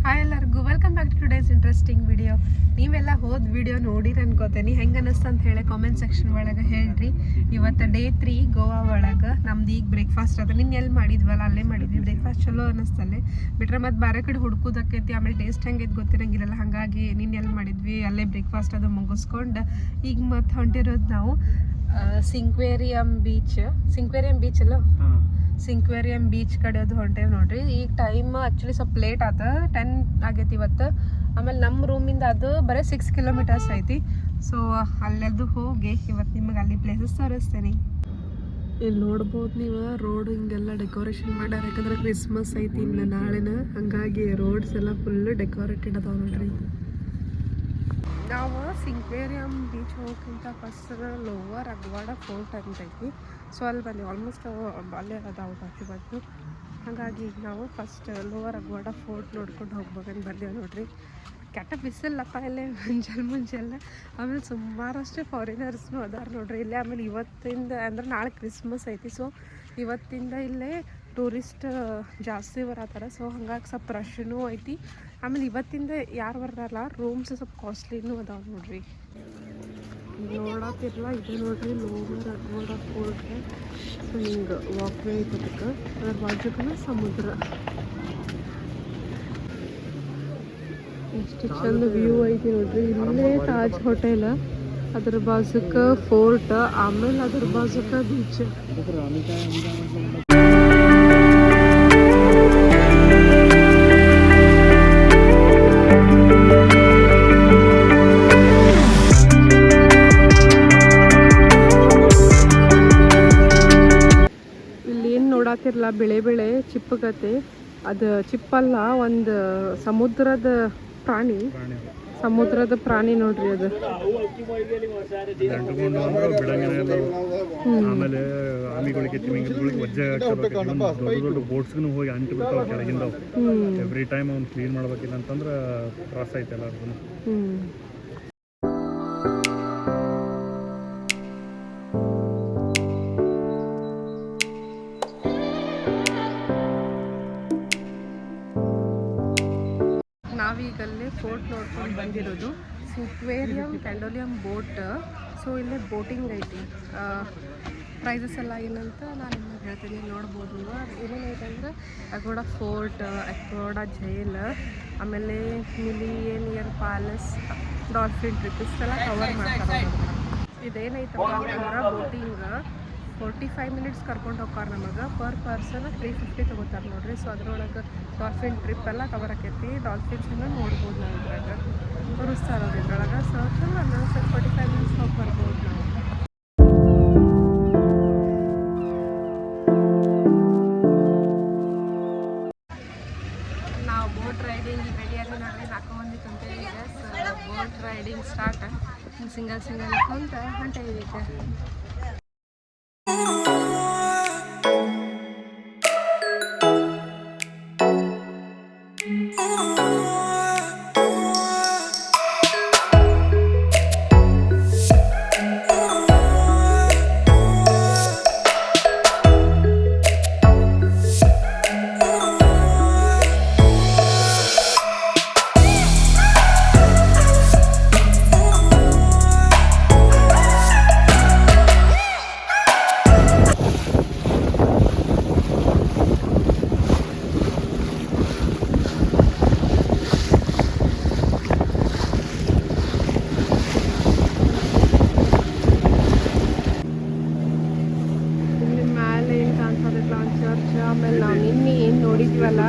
Hi ಎಲ್ಲರಿಗೂ welcome back to today's interesting video. ನೀವೆಲ್ಲ ಹೋದ ವಿಡಿಯೋ ನೋಡಿರಿ ಅನ್ಕೋತೇನೆ. ಹೆಂಗೆ ಅನ್ನಿಸ್ತು ಅಂತ ಹೇಳಿ ಕಾಮೆಂಟ್ ಸೆಕ್ಷನ್ ಒಳಗೆ ಹೇಳ್ರಿ. ಇವತ್ತು ಡೇ 3 ಗೋವಾ ಒಳಗೆ ನಮ್ದು ಈಗ ಬ್ರೇಕ್ಫಾಸ್ಟ್ ಅದ. ನಿನ್ನ ಎಲ್ಲಿ ಮಾಡಿದ್ವಲ್ಲ ಅಲ್ಲೇ ಮಾಡಿದ್ವಿ. ಬ್ರೇಕ್ಫಾಸ್ಟ್ ಚಲೋ ಅನ್ನಿಸ್ತಲ್ಲೇ ಬಿಟ್ರೆ ಮತ್ತು ಬೇರೆ ಕಡೆ ಹುಡ್ಕೋದಕ್ಕೈತಿ. ಆಮೇಲೆ ಟೇಸ್ಟ್ ಹೆಂಗೈತೆ ಗೊತ್ತಿರಂಗಿರಲ್ಲ. ಹಾಗಾಗಿ ನೀನು ಎಲ್ಲಿ ಮಾಡಿದ್ವಿ ಅಲ್ಲೇ ಬ್ರೇಕ್ಫಾಸ್ಟ್ ಅದು ಮುಗಿಸ್ಕೊಂಡು ಈಗ ಮತ್ತು ಹೊಂಟಿರೋದು ನಾವು ಸಿಂಕ್ವೇರಿಯಂ ಬೀಚ್ ಅಲ್ಲ, ಸಿಂಕ್ವೇರಿಯಂ ಬೀಚ್ ಕಡೆದು ಹೊಂಟೇವೆ ನೋಡ್ರಿ. ಈಗ ಟೈಮ್ ಆ್ಯಕ್ಚುಲಿ ಸ್ವಲ್ಪ ಲೇಟ್ ಆತ, 10 ಆಗೈತಿ ಇವತ್ತು. ಆಮೇಲೆ ನಮ್ಮ ರೂಮಿಂದ ಅದು ಬರೀ 6 ಕಿಲೋಮೀಟರ್ಸ್ ಐತಿ. ಸೊ ಅಲ್ಲೆದ್ದು ಹೋಗಿ ಇವತ್ತು ನಿಮಗೆ ಅಲ್ಲಿ ಪ್ಲೇಸಸ್ ತೋರಿಸ್ತೇನೆ. ಇಲ್ಲಿ ನೋಡ್ಬೋದು ನೀವು, ರೋಡ್ ಹಿಂಗೆಲ್ಲ ಡೆಕೋರೇಷನ್ ಮಾಡ್ಯಾರ. ಯಾಕಂದ್ರೆ ಕ್ರಿಸ್ಮಸ್ ಐತಿ ಇನ್ನು ನಾಳೆನ, ಹಂಗಾಗಿ ರೋಡ್ಸ್ ಎಲ್ಲ ಫುಲ್ಲು ಡೆಕೋರೇಟೆಡ್ ಅದಾವ ನೋಡ್ರಿ. ನಾವು ಸಿಂಕ್ವೇರಿಯಂ ಬೀಚ್ ಹೋಗೋಕ್ಕಿಂತ ಫಸ್ಟ್ ಲೋವರ್ ಅಗ್ವಾಡ ಫೋರ್ಟ್ ಅಂತ ಐತಿ. ಸೊ ಅಲ್ಲಿ ಬಂದು ಆಲ್ಮೋಸ್ಟ್ ಅಲ್ಲೇ ಅದಾವು ಬಾಜು. ಹಾಗಾಗಿ ಈಗ ನಾವು ಫಸ್ಟ್ ಲೋವರ್ ಅಗ್ವಾಡ ಫೋರ್ಟ್ ನೋಡ್ಕೊಂಡು ಹೋಗ್ಬೇಕಂತ ಬಂದೇವೆ ನೋಡ್ರಿ. ಕೆಟ್ಟ ಬಿಸಿಲಪ್ಪ ಇಲ್ಲೇ ಮುಂಜಾನೆ. ಆಮೇಲೆ ಸುಮಾರಷ್ಟು ಫಾರಿನರ್ಸ್ನು ಅದಾರ ನೋಡ್ರಿ ಇಲ್ಲೇ. ಆಮೇಲೆ ಇವತ್ತಿಂದ ಅಂದ್ರೆ ನಾಳೆ ಕ್ರಿಸ್ಮಸ್ ಐತಿ. ಸೊ ಇವತ್ತಿಂದ ಇಲ್ಲೇ ಟೂರಿಸ್ಟ್ ಜಾಸ್ತಿ ಬರತ್ತಾರ. ಸೊ ಹಂಗಾಗಿ ಸ್ವಲ್ಪ ರಶ್ನೂ ಐತಿ. ಆಮೇಲೆ ಇವತ್ತಿಂದ ಯಾರು ಬರ್ತಾರಲ್ಲ ರೂಮ್ಸ್ ಸ್ವಲ್ಪ ಕಾಸ್ಟ್ಲಿನೂ ಅದಾವ ನೋಡ್ರಿ. ನೋಡತ್ತಿರಲ್ಲ ಇದು ನೋಡ್ರಿ ಲೋವರ್ ಅಗ್ವಾಡ ಫೋರ್ಟ್. ಸೊ ಹಿಂಗೆ ವಾಕ್ವೇ ಐತೆ ಅದಕ್ಕೆ. ಅದ್ರ ಬಾಜುಕನ ಸಮುದ್ರ. ಎಷ್ಟು ಚಂದ ವ್ಯೂ ಐತಿ ನೋಡ್ರಿ. ಇಲ್ಲೇ ತಾಜ್ ಹೋಟೆಲ್, ಅದ್ರ ಬಾಜುಕ ಫೋರ್ಟ್, ಆಮೇಲೆ ಅದ್ರ ಬಾಜುಕ ಬೀಚ್. ನೋಡಾತಿರ್ಲ ಬೆಳೆ ಚಿಪ್ಪಗತೆ, ಅದು ಚಿಪ್ಪಲ್ಲ, ಒಂದು ಸಮುದ್ರದ ಪ್ರಾಣಿ ನೋಡ್ರಿ ಅದು. ಆಮೇಲೆ ಆಮಿಗಳಿಗೆ ತಿಮಿಂಗಿಗಳಿಗೆ ವಜ್ಜೆ ದೊಡ್ಡ ಬೋಟ್ಸ್ಗೂ ಹೋಗಿ ಅಂಟಿ ಬಿಡ್ತಾವ ಕೆಳಗಿಂದ. ಎವ್ರಿ ಟೈಮ್ ಅವ್ನು ಕ್ಲೀನ್ ಮಾಡ್ಬೇಕಿಲ್ಲ ಅಂತಂದ್ರೆ ತ್ರಾಸ ಐತೆ ಎಲ್ಲರಿಗೂ. ನಾವೀಗಲ್ಲೇ ಫೋರ್ಟ್ ನೋಡ್ಕೊಂಡು ಬಂದಿರೋದು. ಸಿಂಕ್ವೇರಿಯಂ ಪೆಂಡೋಲಿಯಂ ಬೋಟ್. ಸೊ ಇಲ್ಲೇ ಬೋಟಿಂಗ್ ಐತಿ. ಪ್ರೈಸಸ್ ಎಲ್ಲ ಏನಂತ ನಾನು ನಿಮಗೆ ಹೇಳ್ತೀನಿ, ನೋಡ್ಬೋದು. ಏನೇನೈತೆ ಅಂದ್ರೆ ಅಗೋಡ ಫೋರ್ಟ್, ಅಗೋಡ ಜೈಲ್, ಆಮೇಲೆ ಮಿಲಿಯನಿಯರ್ ಪ್ಯಾಲೇಸ್, ಡಾಲ್ಫಿನ್ ಟ್ರಿಪ್ ಇಷ್ಟೆಲ್ಲ ಕವರ್ ಮಾಡ್ತಾರೆ. ಇದೇನೈತಪ್ಪ ಅಂತಂದ್ರೆ ಬೋಟಿಂಗ್ 45 ಮಿನಿಟ್ಸ್ ಕರ್ಕೊಂಡು ಹೋಗ್ತಾರೆ ನಮಗೆ. ಪರ್ ಪರ್ಸನ್ 350 ತೊಗೋತಾರೆ ನೋಡ್ರಿ. ಸೊ ಅದ್ರೊಳಗೆ ಡಾಲ್ಫಿನ್ ಟ್ರಿಪ್ ಎಲ್ಲ ಕವರ್ ಆಕೈತಿ. ಡಾಲ್ಫಿನ್ಸನ್ನು ನೋಡ್ಬೋದು ನಾವು ಇದ್ರಾಗ, ತೋರಿಸ್ತಾರೆ ಅವ್ರು ಇದ್ರೊಳಗೆ. ಸೊ ಚಲೋ ಅನ್ನೋ ಸರ್ 45 ಮಿನಿಟ್ಸ್ ಹೋಗಿ ಬರ್ಬೋದು ನಾವು. ನಾವು ಬೋಟ್ ರೈಡಿಂಗ್ ರೆಡಿಯಾಗಿ ನೋಡ್ರಿ, 4 ಮಂದಿ ಕುಂತೇವೆ. So boat riding start. Single ಕುಂತ ಹೊಂಟೈತೆ. ಆಮೇಲೆ ನಾವು ನಿನ್ನೆ ಏನು ನೋಡಿದ್ವಲ್ಲ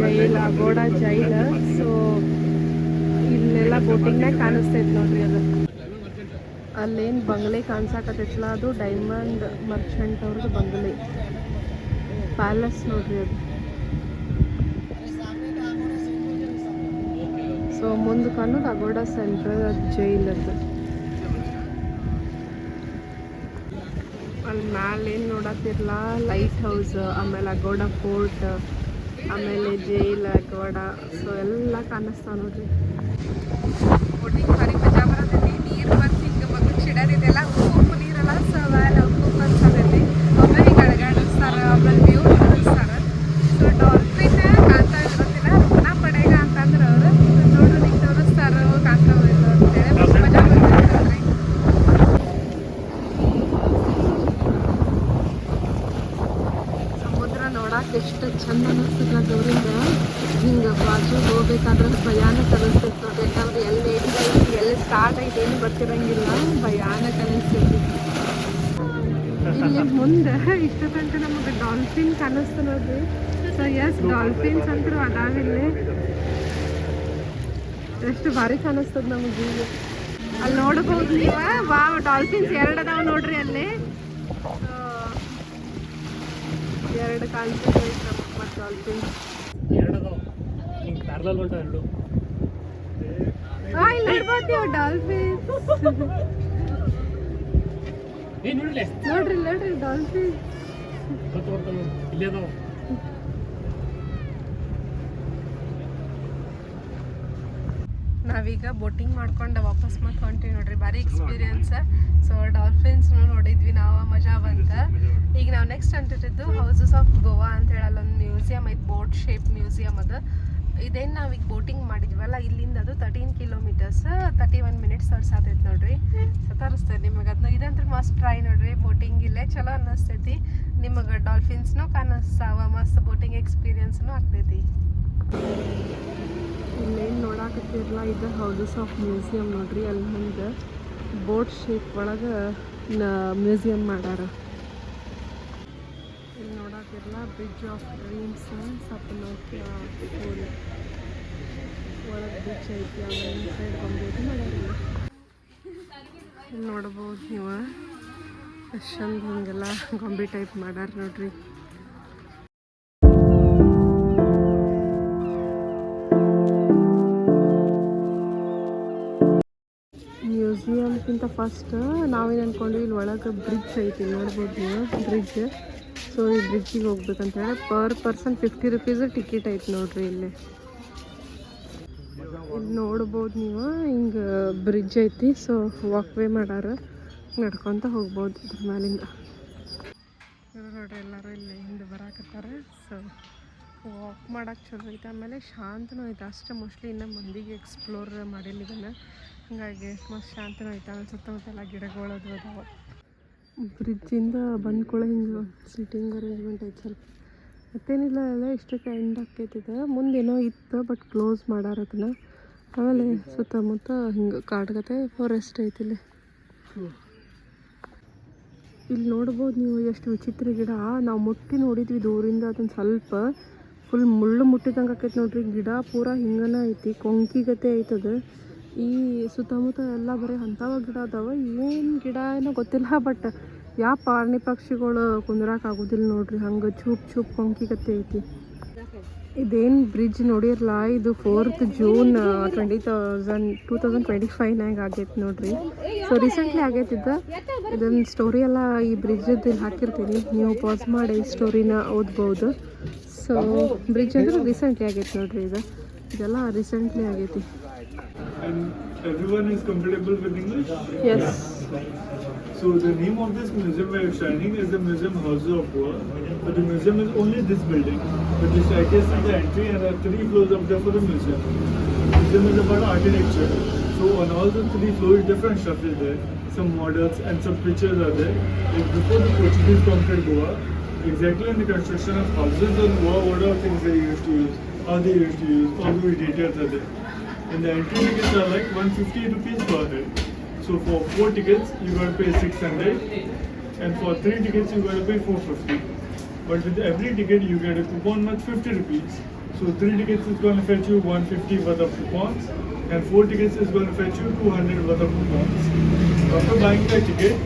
ಜೈಲ್, ಅಗೋಡ ಜೈಲ್. ಸೊ ಇಲ್ಲೆಲ್ಲ ಬೋಟಿಂಗ್ನಾಗ ಕಾಣಿಸ್ತೈತೆ ನೋಡ್ರಿ. ಅದು ಅಲ್ಲೇನು ಬಂಗ್ಲೆ ಕಾಣಿಸಾಕತ್ತೈತಲ್ಲ, ಅದು ಡೈಮಂಡ್ ಮರ್ಚೆಂಟ್ ಅವ್ರದ್ದು ಬಂಗ್ಲೆ ಪ್ಯಾಲೇಸ್ ನೋಡ್ರಿ ಅದು. ಸೊ ಮುಂದೆ ಕಾಣೋದು ಅಗೋಡ ಸೆಂಟ್ರಲ್ ಜೈಲ್ ಅದು. ಅಲ್ಲಿ ಮ್ಯಾಲೆ ಏನು ನೋಡತ್ತಿರಲ್ಲ ಲೈಟ್ ಹೌಸ್, ಆಮೇಲೆ ಅಗೋಡ ಫೋರ್ಟ್, ಆಮೇಲೆ ಜೈಲ್, ಅಗೋಡ. ಸೊ ಎಲ್ಲ ಕಾಣಿಸ್ತಾವ ನೋಡ್ರಿ. ಬೋಟಿಂಗ್ ಭಾರಿ ಮಜಾ ಬರತೈತಿ. ನೀರು ಬಂದು ಹಿಂಗೆ ಮಗು ಚಿಡೋದಿದೆಲ್ಲ ಉಪ್ಪು ನೀರಲ್ಲ. ಸೊ ಅವೆಲ್ಲ ಉಪ್ಪು ಅನ್ಸತೈತಿ. ಆಮೇಲೆ ಹಿಂಗೆ ಅಳಗಾಡಿಸ್ತಾರೆ, ಆಮೇಲೆ ವ್ಯೂ ನೋಡಿಸ್ತಾರೆ. ಸೊ ಡಾಲ್ಫಿನ್ ಕಾಣ್ತಾ ಇರೋದಿಲ್ಲ, ಪಡೆಗ ಅಂತ ಎಷ್ಟು ಚಂದ ಅನಿಸ್ತದ ದೂರಿಂದ ಹಿಂಗೆ ಬಾಜು ಹೋಗ್ಬೇಕಾದ್ರೆ ಭಯಾನಕ ಅನಿಸ್ತೈತೆ ನೋಡಿ. ಯಾಕಂದ್ರೆ ಎಲ್ಲಿ ಐತಿ ಎಲ್ಲಿ ಸ್ಟಾರ್ಟ್ ಐತೆ ಏನು ಗೊತ್ತಿರಂಗಿಲ್ಲ, ಭಯಾನಕ ಅನಿಸ್ತೈತಿ. ಇಲ್ಲಿ ಮುಂದೆ ಇಷ್ಟ ತನಕ ನಮಗೆ ಡಾಲ್ಫಿನ್ ಕಾಣಿಸ್ತು ನೋಡ್ರಿ. ಸೊ ಎಸ್, ಡಾಲ್ಫಿನ್ಸ್ ಅಂತೂ ಅದಾವಿಲ್ಲಿ. ಎಷ್ಟು ಭಾರಿ ಕಾಣಿಸ್ತದ ನಮಗೆ ಈಗ. ಅಲ್ಲಿ ನೋಡ್ಬೋದು ನೀವು. ವಾವ್, ಡಾಲ್ಫಿನ್ಸ್ 2 ಅದಾವ ನೋಡ್ರಿ ಅಲ್ಲಿ. ಎರಡು ಕಾಣಿಸ್ತದೆ ಮತ್ತು ಡಾಲ್ಫಿನ್ಸ್. ಇಲ್ಲಿ ನೋಡ್ಬೋದು ಡಾಲ್ಫಿನ್ಸ್. ನೋಡ್ರಿ ನೋಡ್ರಿ ಡಾಲ್ಫಿನ್ಸ್. ನಾವೀಗ ಬೋಟಿಂಗ್ ಮಾಡ್ಕೊಂಡು ವಾಪಸ್ ಮತ್ತೆ ಹೊಂಟೀವಿ ನೋಡ್ರಿ. ಭಾರಿ ಎಕ್ಸ್ಪೀರಿಯನ್ಸ್. ಸೊ ಡಾಲ್ಫಿನ್ಸ್ನು ನೋಡಿದ್ವಿ ನಾವು, ಮಜಾ ಬಂತ. ಈಗ ನಾವು ನೆಕ್ಸ್ಟ್ ಹೊಂಟಿದ್ದು ಹೌಸಸ್ ಆಫ್ ಗೋವಾ ಅಂತ ಹೇಳಿ ಅಲ್ಲೊಂದು ಮ್ಯೂಸಿಯಂ ಐತೆ, ಬೋಟ್ ಶೇಪ್ ಮ್ಯೂಸಿಯಂ. ಅದು ಇದೇನು ನಾವೀಗ ಬೋಟಿಂಗ್ ಮಾಡಿದ್ವಲ್ಲ ಇಲ್ಲಿಂದ, ಅದು 13 ಕಿಲೋಮೀಟರ್ಸ್ 31 ಮಿನಿಟ್ಸ್ ತೋರ್ಸಾತೈತೆ ನೋಡ್ರಿ. ಸೊ ತೋರಿಸ್ತೇವೆ ನಿಮಗೆ ಅದನ್ನ. ಇದಂದ್ರೆ ಮಸ್ಟ್ ಟ್ರೈ ನೋಡ್ರಿ. ಬೋಟಿಂಗ್ ಇಲ್ಲೇ ಚಲೋ ಅನ್ನಿಸ್ತೈತಿ. ನಿಮಗೆ ಡಾಲ್ಫಿನ್ಸ್ನು ಕಾಣಿಸ್ತಾವ, ಮಸ್ತ್ ಬೋಟಿಂಗ್ ಎಕ್ಸ್ಪೀರಿಯನ್ಸ್ನು ಆಗ್ತೈತಿ. ಇಲ್ಲೇನು ನೋಡಾಕತ್ತಿರಲ್ಲ, ಇದು ಹೌಸಸ್ ಆಫ್ ಮ್ಯೂಸಿಯಂ ನೋಡ್ರಿ. ಅಲ್ಲಿ ಮುಂದೆ ಬೋಟ್ ಶೇಪ್ ಒಳಗೆ ಮ್ಯೂಸಿಯಂ ಮಾಡ್ಯಾರ. ಇಲ್ಲಿ ನೋಡಾಕಿರಲ್ಲ ಬ್ರಿಡ್ಜ್ ಆಫ್ ಡ್ರೀಮ್ಸ್ ಸಪ್ನೋತ್ನ ಫೂಲ್ ಒಳಗೆ ಬ್ರಿಡ್ಜ್ ಐತಿ. ಆಮೇಲೆ ಸೈಡ್ ಬಂದೈತಿ ಮಾಡ್ಯಾರಿಲ್ಲ. ಇಲ್ಲಿ ನೋಡ್ಬೋದು ನೀವು, ಎಷ್ಟು ಚಂದ ಹಿಂಗೆಲ್ಲ ಗೊಂಬೆ ಟೈಪ್ ಮಾಡ್ಯಾರ ನೋಡ್ರಿ. ಮ್ಯೂಸಿಯಮ್ಗಿಂತ ಫಸ್ಟ್ ನಾವೇನು ಅಂದ್ಕೊಂಡ್ವಿ, ಇಲ್ಲಿ ಒಳಗೆ ಬ್ರಿಡ್ಜ್ ಐತಿ ನೋಡ್ಬೋದು ನೀವು, ಬ್ರಿಡ್ಜ್. ಸೊ ಈ ಬ್ರಿಡ್ಜಿಗೆ ಹೋಗ್ಬೇಕಂತೇಳಿ ಪರ್ ಪರ್ಸನ್ 50 ರೂಪೀಸ್ ಟಿಕೆಟ್ ಐತಿ ನೋಡ್ರಿ. ಇಲ್ಲಿ ನೋಡ್ಬೋದು ನೀವು, ಹಿಂಗೆ ಬ್ರಿಡ್ಜ್ ಐತಿ. ಸೊ ವಾಕ್ವೇ ಮಾಡಾರ, ನಡ್ಕೊತ ಹೋಗ್ಬೋದು ಇದ್ರ ಮೇಲಿಂದ. ನೋಡ್ರಿ ಎಲ್ಲರೂ ಇಲ್ಲಿ ಹಿಂದೆ ಬರಾಕತ್ತಾರ. ಸೊ ವಾಕ್ ಮಾಡಕ್ಕೆ ಚಲೋ ಐತೆ. ಆಮೇಲೆ ಶಾಂತನೂ ಐತೆ ಅಷ್ಟೇ. ಮೋಸ್ಟ್ಲಿ ಇನ್ನು ಮಂದಿಗೆ ಎಕ್ಸ್ಪ್ಲೋರ್ ಮಾಡಿಲ್ಲ ಇದನ್ನು, ಹಾಗಾಗಿ ಮಸ್ತ್ ಶಾಂತನೂ ಐತೆ. ಆಮೇಲೆ ಸುತ್ತಮುತ್ತೆಲ್ಲ ಗಿಡಗಳದು ಅದಾವ. ಬ್ರಿಡ್ಜಿಂದ ಬಂದ್ಕೊಳ್ಳೋ ಹಿಂಗೆ ಸಿಟ್ಟಿಂಗ್ ಅರೇಂಜ್ಮೆಂಟ್ ಐತೆ ಸ್ವಲ್ಪ. ಮತ್ತೇನಿಲ್ಲ, ಎಲ್ಲ ಇಷ್ಟಕ್ಕೆ ಎಂಡ್ ಆಕೈತಿದೆ. ಮುಂದೇನೋ ಇತ್ತು ಬಟ್ ಕ್ಲೋಸ್ ಮಾಡಾರ ಅದನ್ನ. ಆಮೇಲೆ ಸುತ್ತಮುತ್ತ ಹಿಂಗೆ ಕಾಡ್ಗತೆ ಫಾರೆಸ್ಟ್ ಐತಿ ಇಲ್ಲಿ. ಇಲ್ಲಿ ನೋಡ್ಬೋದು ನೀವು ಎಷ್ಟು ವಿಚಿತ್ರ ಗಿಡ. ನಾವು ಮುಟ್ಟಿ ನೋಡಿದ್ವಿ ದೂರಿಂದ, ಅದನ್ನು ಸ್ವಲ್ಪ ಫುಲ್ ಮುಳ್ಳು ಮುಟ್ಟಿದಂಗೆ ಆಕೈತೆ ನೋಡ್ರಿ. ಗಿಡ ಪೂರ ಹಿಂಗನ ಐತಿ, ಕೊಂಕಿಗತೆ ಐತದ. ಈ ಸುತ್ತಮುತ್ತ ಎಲ್ಲ ಬರೀ ಅಂಥವ ಗಿಡ ಅದಾವ. ಏನು ಗಿಡ ಏನೋ ಗೊತ್ತಿಲ್ಲ, ಬಟ್ ಯಾವ ಪ್ರಾಣಿ ಪಕ್ಷಿಗಳು ಕುಂದ್ರಾಕ ಆಗೋದಿಲ್ಲ ನೋಡ್ರಿ. ಹಂಗೆ ಚೂಪ್ ಕೊಂಕಿಗತೆ ಐತಿ. ಇದೇನು ಬ್ರಿಡ್ಜ್ ನೋಡಿರಲ್ಲ, ಇದು 4th ಜೂನ್ 2025 ಆಗೈತೆ ನೋಡ್ರಿ. ಸೊ ರೀಸೆಂಟ್ಲಿ ಆಗೈತೆ ಇದೊಂದು ಸ್ಟೋರಿ ಎಲ್ಲ ಈ ಬ್ರಿಡ್ಜದ್ದು ಇಲ್ಲಿ ಹಾಕಿರ್ತೀನಿ, ನೀವು ಪಾಸ್ ಮಾಡಿ ಈ ಸ್ಟೋರಿನ ಓದ್ಬೋದು. ಸೊ ಬ್ರಿಡ್ಜ್ ಅಂದ್ರೆ ರೀಸೆಂಟ್ಲಿ ಆಗೈತೆ ನೋಡ್ರಿ. ಇದೆಲ್ಲ ರೀಸೆಂಟ್ಲಿ ಆಗೈತಿ. And everyone is comfortable with English? Yes. So the name of this museum we are shining is the Museum House of Goa. But the museum is only this building. But the staircase is the entry and there are 3 floors up there for the museum. The museum is about architecture. So on all the 3 floors different stuff is there. Some models and some pictures are there. Like before the Portuguese conquered Goa, exactly in the construction of houses on Goa, what are things they used to use, how they used to use, all those details are there. And the entry tickets are like 150 rupees per head. So for 4 tickets you got to pay 600, and for 3 tickets you got to pay 450. But with every ticket you get a coupon worth 50 rupees. So 3 tickets is going to fetch you 150 worth of coupons, and 4 tickets is going to fetch you 200 worth of coupons. After buying the ticket,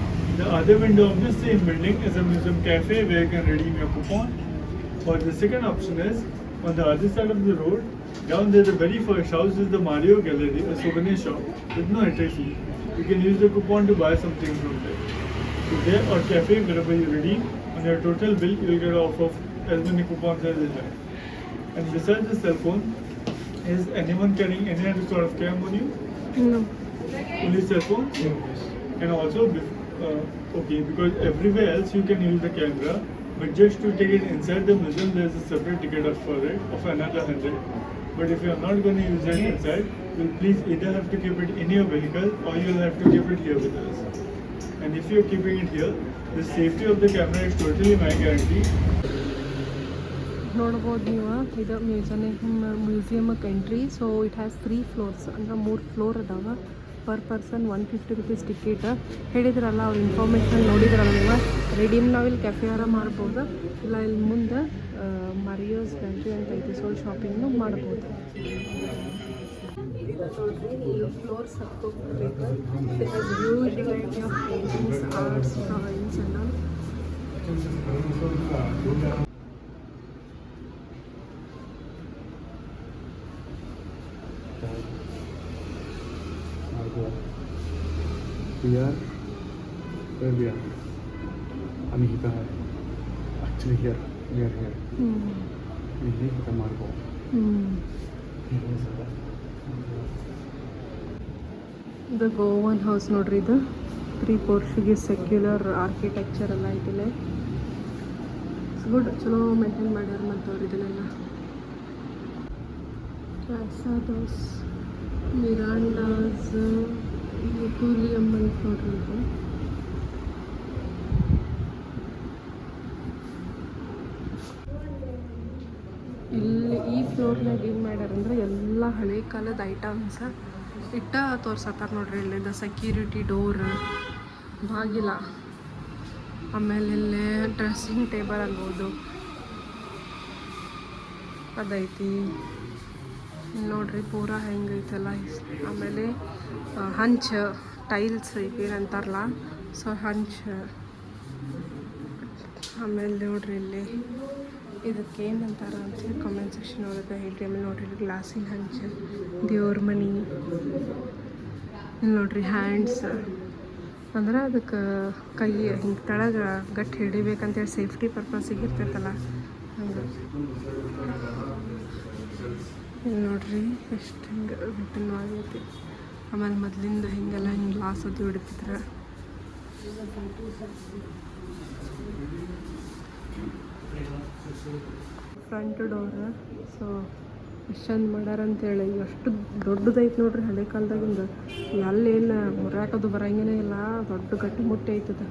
the other window of the same building is a museum cafe where you can redeem your coupon. Or the second option is, on the other side of the road, down there the very first house is the Mario Gallery, a souvenir shop with no entry fee. You can use the coupon to buy something from there. So there or cafe, wherever you redeem, on your total bill you will get off of as many coupons as you have. And besides the cell phone, is anyone carrying any other sort of cam on you? No. Only cell phone? And also, okay, because everywhere else you can use the camera, but just to take it inside the museum there is a separate ticket for it of another 100. But if you are not going to use it inside, you'll please either have to keep it in your vehicle or you'll have to keep it here with us. And if you're keeping it here, the safety of the camera is totally my guarantee. ನೋಡ್ಬೋದು ನೀವು ಇದು ಮ್ಯೂಸಿಯಮಕ್ಕೆ entry. So it has 3 floors, ಅಂದ್ರೆ 3 floor ಅದಾವ. Per person 150 rupees ticket. ಹೇಳಿದ್ರಲ್ಲ ಅವ್ರ information ನೋಡಿದ್ರಲ್ಲ ನೀವು. ರೆಡೀಮ್ ನಾವು ಇಲ್ಲಿ ಕೆಫೆಯಾರ ಮಾಡ್ಬೋದು, ಇಲ್ಲ ಇಲ್ಲಿ ಮುಂದೆ ಮರಿಯೋಸ್ ಗಂಟ್ರಿ ಅಂತ ಐತಿ, ಸೊ ಶಾಪಿಂಗ್ನು ಮಾಡ್ಬೋದು. ಫ್ಲೋರ್ಸ್ ಹತ್ತೋಗ್ಬೇಕು. It has huge variety of paintings, arts, drawings ಎಲ್ಲ. Here, where we are? आम्ही इथं आहे. Actually here. ಇಲ್ಲಿ ಊಟ ಮಾಡ್ಬೋದು. ಇದು ಗೋವನ್ ಹೌಸ್ ನೋಡ್ರಿ. ಇದು 3 Portuguese ಸೆಕ್ಯುಲರ್ ಆರ್ಕಿಟೆಕ್ಚರ್ ಎಲ್ಲ ಐತಿಲ್ಲ. ಇಟ್ಸ್ ಗುಡ್, ಚಲೋ ಮೇಂಟೈನ್ ಮಾಡ್ಯಾರ ಮತ್ತವ್ರು ಇದನ್ನೆಲ್ಲ. ಕ್ಯಾಸಾಡೋಸ್, ಮಿರಾಂಡಾಸ್, ಟೂಲಿಯಮ್ ಅಂತ ನೋಡ್ರಿ ಇದು. ಇಲ್ಲಿ ಈ ಫ್ಲೋರ್ನಾಗ ಏನು ಮಾಡ್ಯಾರಂದ್ರೆ ಎಲ್ಲ ಹಳೆ ಕಾಲದ ಐಟಮ್ಸ್ ಇಟ್ಟ ತೋರ್ಸತ್ತಾರ ನೋಡ್ರಿ. ಇಲ್ಲಿಂದ ಸೆಕ್ಯೂರಿಟಿ ಡೋರ್, ಬಾಗಿಲ, ಆಮೇಲೆ ಇಲ್ಲೇ ಡ್ರೆಸ್ಸಿಂಗ್ ಟೇಬಲ್ ಅನ್ಬೋದು ಅದೈತಿ ನೋಡ್ರಿ. ಪೂರಾ ಹೆಂಗೈತಲ್ಲ. ಆಮೇಲೆ ಹಂಚ ಟೈಲ್ಸ್ ಏನಂತಾರಲ್ಲ, ಸೊ ಹಂಚ. ಆಮೇಲೆ ನೋಡ್ರಿ ಇಲ್ಲಿ ಇದಕ್ಕೆ ಏನಂತಾರ ಅಂತೇಳಿ ಕಾಮೆಂಟ್ ಸೆಕ್ಷನ್ ಒಳಗೆ ಹೇಳ್ರಿ. ಆಮೇಲೆ ನೋಡ್ರಿ ಇಲ್ಲಿ ಗ್ಲಾಸಿನ ಹಂಚ, ದೇವ್ರ ಮನಿ. ಇಲ್ಲಿ ನೋಡ್ರಿ ಹ್ಯಾಂಡ್ಸ್, ಅಂದ್ರೆ ಅದಕ್ಕೆ ಕೈ ಹಿಂಗೆ ತೆಳಗೆ ಗಟ್ಟಿ ಹಿಡಿಬೇಕಂತೇಳಿ ಸೇಫ್ಟಿ ಪರ್ಪಸ್ಸಿಗೆ ಇರ್ತೈತಲ್ಲ ಹಂಗೆ. ಇಲ್ಲಿ ನೋಡ್ರಿ ಎಷ್ಟು ಹಿಂಗೆ ರಿಟರ್ನ್ ಆಗೈತಿ. ಆಮೇಲೆ ಮೊದಲಿಂದ ಹಿಂಗೆಲ್ಲ ಹಿಂಗೆ ಗ್ಲಾಸ್ ಅದು ಹಿಡಿತಿದ್ರೆ. ಫ್ರಂಟ್ ಡೋರ್, ಸೊ ಎಷ್ಟು ಚಂದ ಮಾಡ್ಯಾರ ಅಂತೇಳಿ. ಎಷ್ಟು ದೊಡ್ಡದೈತೆ ನೋಡ್ರಿ, ಹಳೆ ಕಾಲದಾಗಿಂದ. ಅಲ್ಲೇನು ಮುರ್ಯಾಕದು ಬರಂಗೇನೇ ಇಲ್ಲ, ದೊಡ್ಡ ಗಟ್ಟಿ ಮುಟ್ಟಿ ಐತದ.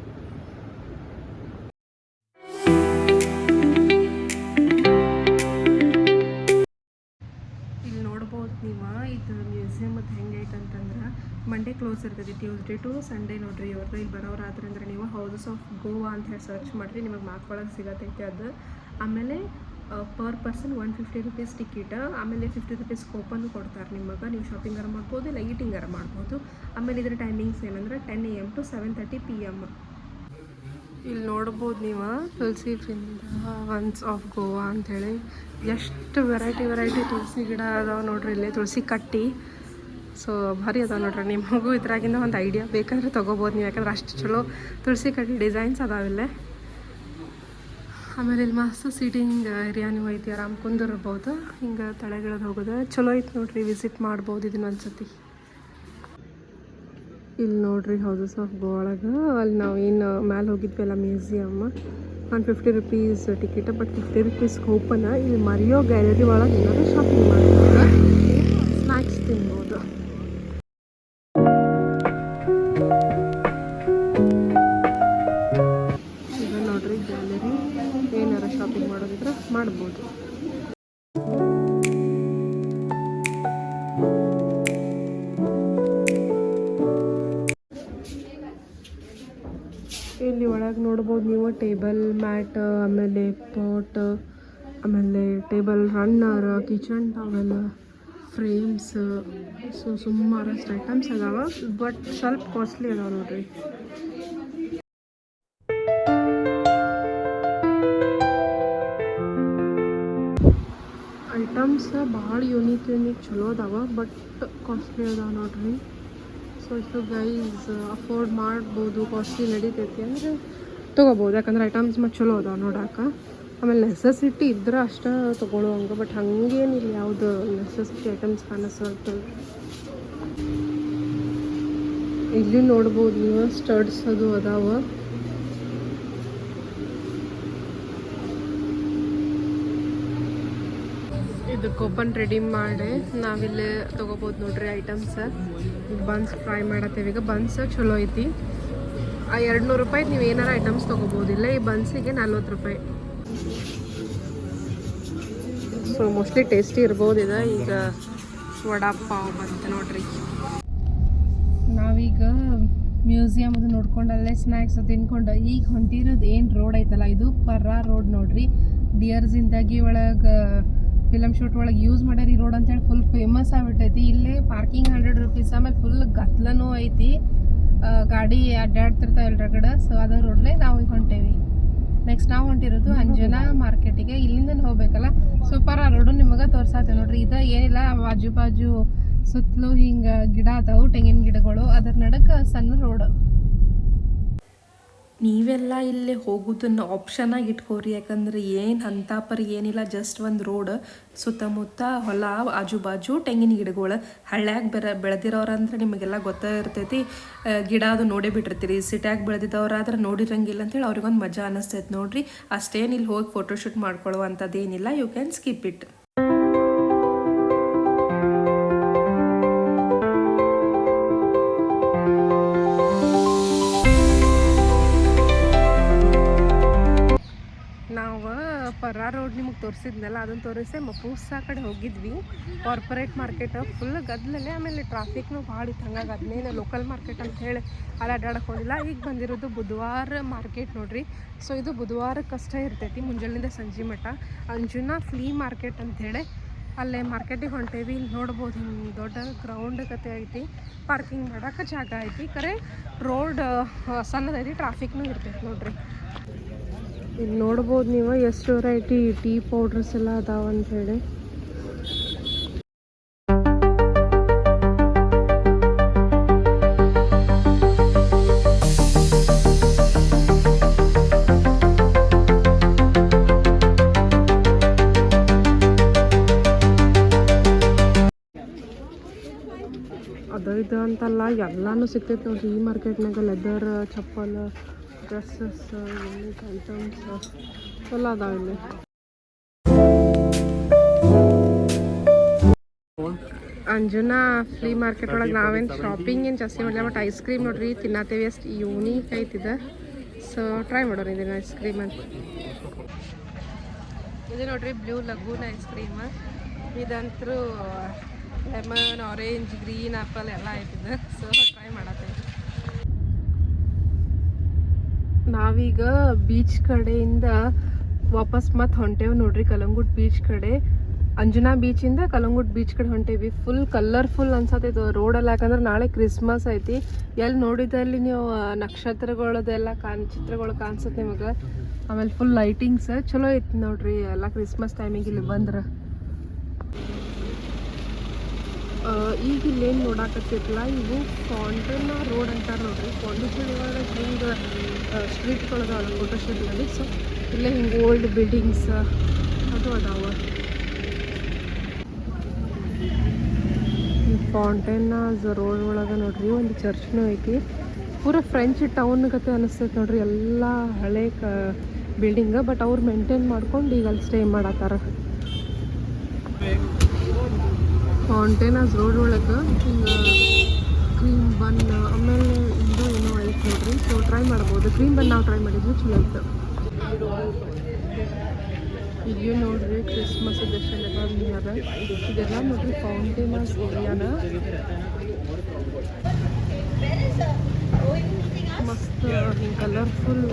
ಇಲ್ಲಿ ನೋಡ್ಬೋದು ನೀವು ಇದು ಮ್ಯೂಸಿಯಮ್ ಅದು ಹೆಂಗೈತೆ ಅಂತಂದ್ರೆ ಮಂಡೇ ಕ್ಲೋಸ್ ಇರ್ತೈತಿ, ಟ್ಯೂಸ್ಡೇ ಟು ಸಂಡೇ ನೋಡ್ರಿ. ಇವ್ರದ್ದು ಇಲ್ಲಿ ಬರೋರಾದ್ರೆ ಅಂದ್ರೆ ನೀವು ಹೌಸಸ್ ಆಫ್ ಗೋವಾ ಅಂತ ಹೇಳಿ ಸರ್ಚ್ ಮಾಡಿರಿ, ನಿಮಗೆ ಮ್ಯಾಪ್ ಒಳಗೆ ಸಿಗತೈತಿ ಅದು. ಆಮೇಲೆ ಪರ್ ಪರ್ಸನ್ 150 rupees ಟಿಕೆಟ್. ಆಮೇಲೆ 50 rupees ಕೂಪನ್ನು ಕೊಡ್ತಾರೆ ನಿಮಗೆ. ನೀವು ಶಾಪಿಂಗಾರ ಮಾಡ್ಬೋದು, ಇಲ್ಲ ಈಟಿಂಗಾರ ಮಾಡ್ಬೋದು. ಆಮೇಲೆ ಇದರ ಟೈಮಿಂಗ್ಸ್ ಏನಂದ್ರೆ 10 AM to 7:30 PM. ಇಲ್ಲಿ ನೋಡ್ಬೋದು ನೀವು ತುಳಸಿ ವೃಂದಾವನ್ಸ್ ಆಫ್ ಗೋವಾ ಅಂಥೇಳಿ. ಎಷ್ಟು ವೆರೈಟಿ ತುಳಸಿ ಗಿಡ ಅದಾವೆ ನೋಡ್ರಿ ಇಲ್ಲಿ, ತುಳಸಿ ಕಟ್ಟಿ. ಸೊ ಭಾರಿ ಅದಾವೆ ನೋಡ್ರಿ. ನಿಮಗೂ ಇದ್ರಾಗಿಂದ ಒಂದು ಐಡಿಯಾ ಬೇಕಾದ್ರೆ ತೊಗೋಬೋದು ನೀವು, ಯಾಕಂದ್ರೆ ಅಷ್ಟು ಚಲೋ ತುಳಸಿ ಕಟ್ಟಿ ಡಿಸೈನ್ಸ್ ಅದಾವಿಲ್ಲೇ. ಆಮೇಲೆ ಇಲ್ಲಿ ಮಸ್ತ್ ಸೀಟಿಂಗ್ ಏರಿಯಾನು ಐತಿ, ಆರಾಮ್ ಕುಂದಿರ್ಬೋದು. ಹಿಂಗೆ ತಳೆಗಿಳದು ಹೋಗೋದು ಚಲೋ ಐತೆ ನೋಡ್ರಿ, ವಿಸಿಟ್ ಮಾಡ್ಬೋದು ಇದನ್ನ ಒಂದ್ಸತಿ. ಇಲ್ಲಿ ನೋಡ್ರಿ ಹೌಸಸ್ ಆಫ್ ಗೋವಾ ಒಳಗೆ ಅಲ್ಲಿ ನಾವು ಏನು ಮ್ಯಾಲೆ ಹೋಗಿದ್ವಿ ಅಲ್ಲ museum, 150 rupees ticket, but 50 rupees coupon. ಇಲ್ಲಿ ಮರಿಯೋ ಗ್ಯಾಲರಿ ಒಳಗೆ ಏನಾದ್ರು ಶಾಪಿಂಗ್ ಮಾಡ್ಬೋದು, ಸ್ನ್ಯಾಕ್ಸ್ ತಿನ್ಬೋದು. ಇದು ನೋಡ್ರಿ ಗ್ಯಾಲರಿ, ಏನಾರ ಶಾಪಿಂಗ್ ಮಾಡೋದಿದ್ರೆ ಮಾಡ್ಬೋದು. ಇಲ್ಲಿ ಒಳಗೆ ನೋಡ್ಬೋದು ನೀವು ಟೇಬಲ್ ಮ್ಯಾಟ್, ಆಮೇಲೆ ಪಾಟ್, ಆಮೇಲೆ table runner, kitchen towel, frames. So ಸುಮಾರಷ್ಟು ಐಟಮ್ಸ್ ಅದಾವ, ಬಟ್ ಸ್ವಲ್ಪ ಕಾಸ್ಟ್ಲಿ ಅದಾವ ನೋಡ್ರಿ. ಐಟಮ್ಸ್ ಭಾಳ ಯೂನಿಕ್ ಚಲೋ ಅದಾವ, ಬಟ್ ಕಾಸ್ಟ್ಲಿ ಅದಾವ ನೋಡ್ರಿ. ಸೊ ಇಷ್ಟು ಗೈಸ್ ಅಫೋರ್ಡ್ ಮಾಡ್ಬೋದು, ಕಾಸ್ಟ್ಲಿ ನಡೀತೈತಿ ಅಂದರೆ ತೊಗೋಬೋದು, ಯಾಕಂದ್ರೆ ಐಟಮ್ಸ್ ಮತ್ತು ಚಲೋ ಅದಾವ ನೋಡೋಕೆ. ಆಮೇಲೆ ನೆಸೆಸಿಟಿ ಇದ್ರೆ ಅಷ್ಟೇ ತೊಗೊಳ್ಳೋ ಹಂಗೆ, ಬಟ್ ಹಂಗೇನಿಲ್ಲ ಯಾವುದು ನೆಸೆಸಿಟಿ ಐಟಮ್ಸ್ ಕಾಣಿಸ್ತದೆ. ಇಲ್ಲಿ ನೋಡ್ಬೋದು ನೀವು ಸ್ಟಡ್ಸ್ ಅದು ಅದಾವ. ಇದು ಕೂಪನ್ ರೆಡೀಮ್ ಮಾಡಿ ನಾವಿಲ್ಲೇ ತೊಗೋಬೋದು ನೋಡ್ರಿ ಐಟಮ್ಸ್. ಬನ್ಸ್ ಫ್ರೈ ಮಾಡತ್ತೇವೆ ಈಗ. ಬನ್ಸ್ ಚಲೋ ಐತಿ. ಆ 200 ರೂಪಾಯಿ ನೀವು ಏನಾರ ಐಟಮ್ಸ್ ತೊಗೋಬೋದಿಲ್ಲ. ಈ ಬನ್ಸಿಗೆ 40 ರೂಪಾಯಿ. ಸೊ ಮೋಸ್ಟ್ಲಿ ಟೇಸ್ಟಿ ಇರ್ಬೋದು ಇದು. ಈಗ ವಡಾಪಾವ್ ಬಂತು ನೋಡ್ರಿ. ನಾವೀಗ ಮ್ಯೂಸಿಯಮ್ ಅದು ನೋಡ್ಕೊಂಡು ಅಲ್ಲೇ ಸ್ನ್ಯಾಕ್ಸ್ ತಿನ್ಕೊಂಡು ಈಗ ಹೊಂಟಿರೋದು ಏನು ರೋಡ್ ಐತಲ್ಲ, ಇದು ಪರ್ರಾ ರೋಡ್ ನೋಡ್ರಿ. ಡಿಯರ್ ಜಿಂದಾಗಿ ಒಳಗೆ ಫಿಲಮ್ ಶೂಟ್ ಒಳಗೆ ಯೂಸ್ ಮಾಡ್ಯಾರ ಈ ರೋಡ್ ಅಂತೇಳಿ ಫುಲ್ ಫೇಮಸ್ ಆಗ್ಬಿಟ್ಟೈತಿ. ಇಲ್ಲೇ ಪಾರ್ಕಿಂಗ್ 100 ರೂಪೀಸ್. ಆಮೇಲೆ ಫುಲ್ ಗತ್ಲನೂ ಐತಿ, ಗಾಡಿ ಅಡ್ಡಾಡ್ತಿರ್ತಾವೆ ಎಲ್ರಗಡೆ. ಸೊ ಅದ ರೋಡ್ಲೇ ನಾವು ಈಗ ಹೊಂಟೇವಿ. ನೆಕ್ಸ್ಟ್ ನಾವು ಹೊಂಟಿರೋದು ಅಂಜನಾ ಮಾರ್ಕೆಟಿಗೆ. ಇಲ್ಲಿಂದ ಹೋಗ್ಬೇಕಲ್ಲ, ಸೊ ಪರ್ರಾ ರೋಡು ನಿಮಗೆ ತೋರ್ಸಾತೆ ನೋಡ್ರಿ. ಇದು ಏನಿಲ್ಲ, ಬಾಜು ಬಾಜು ಸುತ್ತಲೂ ಹಿಂಗೆ ಗಿಡ ಅದಾವು, ತೆಂಗಿನ ಗಿಡಗಳು, ಅದರ ನಡಕ್ಕೆ ಸಣ್ಣ ರೋಡ್. ನೀವೆಲ್ಲ ಇಲ್ಲೇ ಹೋಗೋದನ್ನು ಆಪ್ಷನಾಗಿ ಇಟ್ಕೋರಿ, ಯಾಕಂದ್ರೆ ಏನು ಅಂತ ಪರಿ ಏನಿಲ್ಲ, ಜಸ್ಟ್ ಒಂದು ರೋಡ್, ಸುತ್ತಮುತ್ತ ಹೊಲ, ಆಜು ಬಾಜು ತೆಂಗಿನ ಗಿಡಗಳು. ಹಳ್ಳ್ಯಾಗ ಬೆಳೆದಿರೋರಂದ್ರೆ ನಿಮಗೆಲ್ಲ ಗೊತ್ತಿರ್ತೈತಿ, ಗಿಡ ಅದು ನೋಡೇ ಬಿಟ್ಟಿರ್ತೀರಿ. ಸಿಟ್ಯಾಗ ಬೆಳೆದಿದ್ದವ್ರಾದ್ರೆ ನೋಡಿರಂಗಿಲ್ಲ ಅಂತೇಳಿ ಅವ್ರಿಗೊಂದು ಮಜಾ ಅನ್ನಿಸ್ತೈತೆ ನೋಡ್ರಿ. ಅಷ್ಟೇನು ಇಲ್ಲಿ ಹೋಗಿ ಫೋಟೋಶೂಟ್ ಮಾಡ್ಕೊಳ್ಳುವಂಥದ್ದೇನಿಲ್ಲ, you can skip it. Parra road ನಿಮಗೆ ತೋರಿಸಿದ್ನಲ್ಲ, ಅದನ್ನು ತೋರಿಸಿ ಮಪೂಸಾ ಕಡೆ ಹೋಗಿದ್ವಿ. ಕಾರ್ಪೊರೇಟ್ ಮಾರ್ಕೆಟ್ ಫುಲ್ ಗದ್ದಲಲ್ಲೇ, ಆಮೇಲೆ ಟ್ರಾಫಿಕ್ನು ಭಾಳ ಇತ್ತು. ಹಂಗಾಗಿ ಅದನ್ನೇನು ಲೋಕಲ್ ಮಾರ್ಕೆಟ್ ಅಂತ ಹೇಳಿ ಅಲ್ಲಿ ಅಡ್ಡಾಡಕ್ಕೆ ಹೋಗಿಲ್ಲ. ಈಗ ಬಂದಿರೋದು ಬುಧವಾರ ಮಾರ್ಕೆಟ್ ನೋಡ್ರಿ. ಸೊ ಇದು ಬುಧವಾರಕ್ಕಷ್ಟೇ ಇರ್ತೈತಿ, ಮುಂಜಾನಿಂದ ಸಂಜೆ ಮಟ್ಟ. ಅಂಜುನಾ ಫ್ಲೀ ಮಾರ್ಕೆಟ್ ಅಂಥೇಳಿ ಅಲ್ಲೇ ಮಾರ್ಕೆಟಿಗೆ ಹೊಂಟೇವಿ. ಇಲ್ಲಿ ನೋಡ್ಬೋದು ಹಿಂಗೆ ದೊಡ್ಡ ಗ್ರೌಂಡ್ ಕತೆ ಐತಿ, ಪಾರ್ಕಿಂಗ್ ಮಾಡೋಕೆ ಜಾಗ ಐತಿ. ಕರೆ ರೋಡ್ ಸಣ್ಣದೈತಿ, ಟ್ರಾಫಿಕ್ನೂ ಇರ್ತೈತಿ ನೋಡ್ರಿ. ಇಲ್ಲಿ ನೋಡ್ಬೋದು ನೀವು ಎಷ್ಟು ವೆರೈಟಿ ಟೀ ಪೌಡರ್ಸ್ ಎಲ್ಲ ಅದಾವ ಅಂತ ಹೇಳಿ. ಅದು ಇದು ಅಂತಲ್ಲ, ಎಲ್ಲಾನು ಸಿಗ್ತೈತೆ ನೋಡ್ರಿ ಈ ಮಾರ್ಕೆಟ್ನಾಗ. ಲೆದರ್, ಚಪ್ಪಲ್, ಡ್ರೆಸ್ಸಸ್, ಐಟಮ್ಸ್ ಎಲ್ಲ ಅದಾವ ಇಲ್ಲಿ. ಅಂಜುನಾ ಫ್ಲೀ ಮಾರ್ಕೆಟ್ ಒಳಗೆ ನಾವೇನು ಶಾಪಿಂಗ್ ಏನು ಜಾಸ್ತಿ ಮಾಡಿಲ್ಲ, ಬಟ್ ಐಸ್ ಕ್ರೀಮ್ ನೋಡ್ರಿ ತಿನ್ನತ್ತೇವೆ, ಅಷ್ಟು ಯೂನೀಕ್ ಐತಿದೆ. ಸೊ ಟ್ರೈ ಮಾಡೋಣ ಇದನ್ನು ಐಸ್ ಕ್ರೀಮ್ ಅಂತ. ಇದು ನೋಡ್ರಿ ಬ್ಲೂ ಲಗೂನ್ ಐಸ್ ಕ್ರೀಮ್. ಇದಂತರೂ ಲೆಮನ್, ಆರೆಂಜ್, ಗ್ರೀನ್, ಆ್ಯಪಲ್ ಎಲ್ಲ ಐತಿದೆ. So try ಮಾಡತ್ತೇವೆ. ನಾವೀಗ ಬೀಚ್ ಕಡೆಯಿಂದ ವಾಪಸ್ ಮತ್ತೆ ಹೊಂಟೇವೆ ನೋಡ್ರಿ ಕಲಂಗುಟ್ ಬೀಚ್ ಕಡೆ. ಅಂಜನಾ ಬೀಚಿಂದ ಕಲಂಗುಟ್ ಬೀಚ್ ಕಡೆ ಹೊಂಟೇವಿ. ಫುಲ್ ಕಲರ್ಫುಲ್ ಅನ್ಸತ್ತೈತೆ ರೋಡಲ್ಲಿ, ಯಾಕಂದ್ರೆ ನಾಳೆ ಕ್ರಿಸ್ಮಸ್ ಐತಿ. ಎಲ್ಲಿ ನೋಡಿದಲ್ಲಿ ನೀವು ನಕ್ಷತ್ರಗಳದೆಲ್ಲ ಚಿತ್ರಗಳು ಕಾಣಿಸುತ್ತೆ ನಿಮಗೆ. ಆಮೇಲೆ ಫುಲ್ ಲೈಟಿಂಗ್ಸ್ ಚಲೋ ಐತಿ ನೋಡ್ರಿ ಎಲ್ಲ ಕ್ರಿಸ್ಮಸ್ ಟೈಮಿಗೆ ಇಲ್ಲಿ ಬಂದ್ರೆ. ಈಗ ಇಲ್ಲೇನು ನೋಡಾಕತ್ತಿರಲ್ಲ, ಇವು ಫೌಂಟೇನ್ ರೋಡ್ ಅಂತಾರೆ ನೋಡ್ರಿ. ಪಾಂಡಿಚೇರಿ ಒಳಗೆ ಹಿಂಗೆ ಸ್ಟ್ರೀಟ್ಗಳದಾವಲ್ಲ ಫೋಟೋಶೂಟ್ನಲ್ಲಿ. ಸೊ ಇಲ್ಲೇ ಹಿಂಗೆ ಓಲ್ಡ್ ಬಿಲ್ಡಿಂಗ್ಸ್ ಅದು ಅದಾವ. ಫೌಂಟೇನ್ ರೋಡ್ ಒಳಗೆ ನೋಡ್ರಿ ಒಂದು ಚರ್ಚ್ನೂ ಐತಿ. ಪೂರ ಫ್ರೆಂಚ್ ಟೌನ್ ಕತೆ ಅನಿಸ್ತೈತೆ ನೋಡ್ರಿ, ಎಲ್ಲ ಹಳೆ ಬಿಲ್ಡಿಂಗ್. ಬಟ್ ಅವ್ರು ಮೇಂಟೈನ್ ಮಾಡ್ಕೊಂಡು ಈಗ ಅಲ್ಲಿ ಸ್ಟೇ ಮಾಡತ್ತಾರ. ಫೌಂಟೇನಸ್ ರೋಡ್ ಒಳಗೆ ಹಿಂಗೆ ಕ್ರೀಮ್ ಬನ್, ಆಮೇಲೆ ಇಂದು ಏನೋ ಐತೆ ನೋಡ್ರಿ. ಸೊ ಟ್ರೈ ಮಾಡ್ಬೋದು. ಕ್ರೀಮ್ ಬನ್ ನಾವು ಟ್ರೈ ಮಾಡಿದ್ವಿ, ಚಲೋ ಇತ್ತು. ಈಗ ನೋಡ್ರಿ ಕ್ರಿಸ್ಮಸ್ ಅದೆಲ್ಲ ಬಂದಿದ್ದಾರೆ. ಇದೆಲ್ಲ ನೋಡ್ರಿ ಫೌಂಟೇನಸ್ ಏರಿಯಾನ. ಮಸ್ತ್ ಹಿಂಗೆ ಕಲರ್ಫುಲ್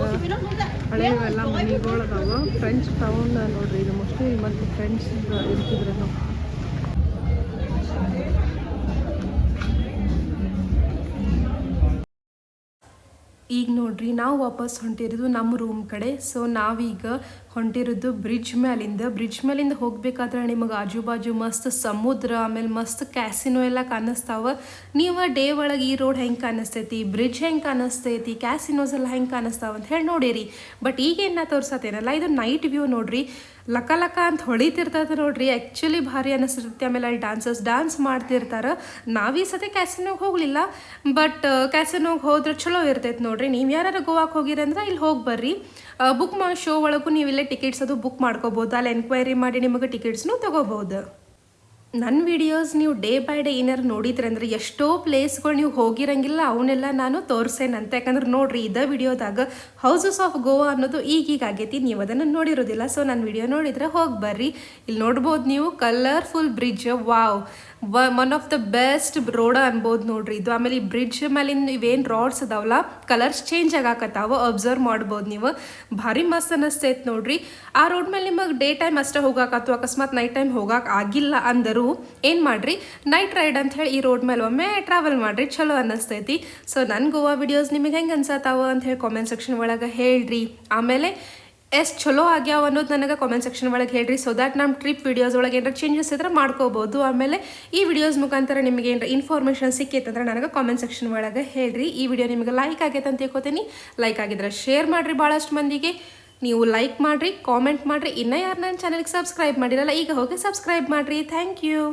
ಹಳೆಯವೆಲ್ಲ ಮನೆಗಳು ಅದಾವ. ಫ್ರೆಂಚ್ ಟೌನ್ ನೋಡ್ರಿ ಇದು. ಮೋಸ್ಟ್ಲಿ ಮತ್ತು ಫ್ರೆಂಡ್ಸ್ ಇರ್ತಿದ್ರೇನು. ಈಗ ನೋಡ್ರಿ ನಾವು ವಾಪಸ್ ಹೊಂಟಿರೋದು ನಮ್ಮ ರೂಮ್ ಕಡೆ. ಸೊ ನಾವೀಗ ಹೊಂಟಿರೋದು ಬ್ರಿಡ್ಜ್ ಮೇಲಿಂದ ಹೋಗ್ಬೇಕಾದ್ರೆ ನಿಮಗೆ ಆಜು ಬಾಜು ಮಸ್ತ್ ಸಮುದ್ರ, ಆಮೇಲೆ ಮಸ್ತ್ ಕ್ಯಾಸಿನೋ ಎಲ್ಲ ಕಾಣಿಸ್ತಾವ. ನೀವು ಡೇ ಒಳಗೆ ಈ ರೋಡ್ ಹೆಂಗೆ ಕಾಣಿಸ್ತೈತಿ, ಬ್ರಿಡ್ಜ್ ಹೆಂಗೆ ಕಾಣಿಸ್ತೈತಿ, ಕ್ಯಾಸಿನೋಸ್ ಎಲ್ಲ ಹೆಂಗೆ ಕಾಣಿಸ್ತಾವ ಅಂತ ಹೇಳಿ ನೋಡಿರಿ. ಬಟ್ ಈಗೇನು ತೋರ್ಸತ್ತೇನಲ್ಲ, ಇದು ನೈಟ್ ವ್ಯೂ ನೋಡ್ರಿ. ಲಕ ಲಕ ಅಂತ ಹೊಳಿತಿರ್ತೈತೆ ನೋಡ್ರಿ, ಆ್ಯಕ್ಚುಲಿ ಭಾರಿ ಅನಿಸ್ತೈತಿ. ಆಮೇಲೆ ಅಲ್ಲಿ ಡ್ಯಾನ್ಸ್ ಮಾಡ್ತಿರ್ತಾರೆ. ನಾವೀ ಸತಿ ಕ್ಯಾಸಿನೋಗೆ ಹೋಗಲಿಲ್ಲ, ಬಟ್ ಕ್ಯಾಸಿನೋಗೆ ಹೋದ್ರೆ ಚಲೋ ಇರ್ತೈತೆ ನೋಡ್ರಿ. ನೀವು ಯಾರು ಗೋವಾಕ್ಕೆ ಹೋಗಿರಂದ್ರೆ ಇಲ್ಲಿ ಹೋಗಿ ಬರ್ರಿ. ಬುಕ್ ಮಾಡೋ ಶೋ ಒಳಗೂ ನೀವು ಇಲ್ಲೇ ಟಿಕೆಟ್ಸ್ ಅದು ಬುಕ್ ಮಾಡ್ಕೋಬೋದು. ಅಲ್ಲಿ ಎನ್ಕ್ವೈರಿ ಮಾಡಿ ನಿಮಗೆ ಟಿಕೆಟ್ಸ್ನು ತೊಗೋಬೋದು. ನನ್ನ ವಿಡಿಯೋಸ್ ನೀವು ಡೇ ಬೈ ಡೇ ಏನಾರು ನೋಡಿದ್ರಿ ಅಂದರೆ ಎಷ್ಟೋ ಪ್ಲೇಸ್ಗಳು ನೀವು ಹೋಗಿರಂಗಿಲ್ಲ ಅವನ್ನೆಲ್ಲ ನಾನು ತೋರಿಸೇನಂತೆ. ಯಾಕಂದ್ರೆ ನೋಡ್ರಿ ಇದೇ ವಿಡಿಯೋದಾಗ ಹೌಸಸ್ ಆಫ್ ಗೋವಾ ಅನ್ನೋದು ಈಗೀಗ ಆಗೈತಿ, ನೀವು ಅದನ್ನು ನೋಡಿರೋದಿಲ್ಲ. ಸೊ ನನ್ನ ವಿಡಿಯೋ ನೋಡಿದ್ರೆ ಹೋಗಿ ಬರ್ರಿ. ಇಲ್ಲಿ ನೋಡ್ಬೋದು ನೀವು colourful bridge, wow, one of the best road ಅನ್ಬೋದು ನೋಡ್ರಿ ಇದು. ಆಮೇಲೆ ಈ ಬ್ರಿಡ್ಜ್ ಮೇಲಿನ ಇವೇನು ರಾಡ್ಸ್ ಅದಾವಲ್ಲ ಕಲರ್ಸ್ ಚೇಂಜ್ ಆಗಾಕತ್ತಾವ, ಅಬ್ಸರ್ವ್ ಮಾಡ್ಬೋದು ನೀವು. ಭಾರಿ ಮಸ್ತ್ ಅನ್ನಿಸ್ತೈತೆ ನೋಡ್ರಿ. ಆ ರೋಡ್ ಮೇಲೆ ನಿಮಗೆ ಡೇ ಟೈಮ್ ಅಷ್ಟೇ ಹೋಗಾಕತ್ತು, ಅಕಸ್ಮಾತ್ ನೈಟ್ ಟೈಮ್ ಹೋಗಕ್ಕೆ ಆಗಿಲ್ಲ ಅಂದರೂ ಏನು ಮಾಡಿರಿ, ನೈಟ್ ರೈಡ್ ಅಂತ ಹೇಳಿ ಈ ರೋಡ್ ಮೇಲೆ ಒಮ್ಮೆ ಟ್ರಾವೆಲ್ ಮಾಡಿರಿ, ಚಲೋ ಅನ್ನಿಸ್ತೈತಿ. ಸೊ ನನ್ನ ಗೋವಾ ವಿಡಿಯೋಸ್ ನಿಮಗೆ ಹೆಂಗೆ ಅನ್ಸತ್ತಾವ ಅಂತ ಹೇಳಿ ಕಾಮೆಂಟ್ ಸೆಕ್ಷನ್ ಒಳಗೆ ಹೇಳ್ರಿ. ಆಮೇಲೆ ಎಷ್ಟು ಚಲೋ ಆಗ್ಯಾವ ಅನ್ನೋದು ನನಗೆ ಕಾಮೆಂಟ್ ಸೆಕ್ಷನ್ ಒಳಗೆ ಹೇಳ್ರಿ. ಸೊ ದ್ಯಾಟ್ ನಮ್ಮ ಟ್ರಿಪ್ ವಿಡಿಯೋಸ್ ಒಳಗೆ ಏನಾರ ಚೇಂಜಸ್ ಇದ್ರೆ ಮಾಡ್ಕೋಬೋದು. ಆಮೇಲೆ ಈ ವಿಡಿಯೋಸ್ ಮುಖಾಂತರ ನಿಮಗೆ ಏನಾರ ಇನ್ಫಾರ್ಮೇಷನ್ ಸಿಕ್ಕೈತಂದ್ರೆ ನನಗೆ ಕಾಮೆಂಟ್ ಸೆಕ್ಷನ್ ಒಳಗೆ ಹೇಳ್ರಿ. ಈ ವಿಡಿಯೋ ನಿಮಗೆ ಲೈಕ್ ಆಗೈತೆ ಅಂತ ತಿಳ್ಕೊತೀನಿ. ಲೈಕ್ ಆಗಿದ್ರೆ ಶೇರ್ ಮಾಡಿರಿ ಭಾಳಷ್ಟು ಮಂದಿಗೆ. ನೀವು ಲೈಕ್ ಮಾಡಿರಿ, ಕಾಮೆಂಟ್ ಮಾಡಿರಿ. ಇನ್ನೂ ಯಾರು ನನ್ನ ಚಾನಲ್ಗೆ ಸಬ್ಸ್ಕ್ರೈಬ್ ಮಾಡಿರಲ್ಲ ಈಗ ಹೋಗಿ ಸಬ್ಸ್ಕ್ರೈಬ್ ಮಾಡಿರಿ. Thank you.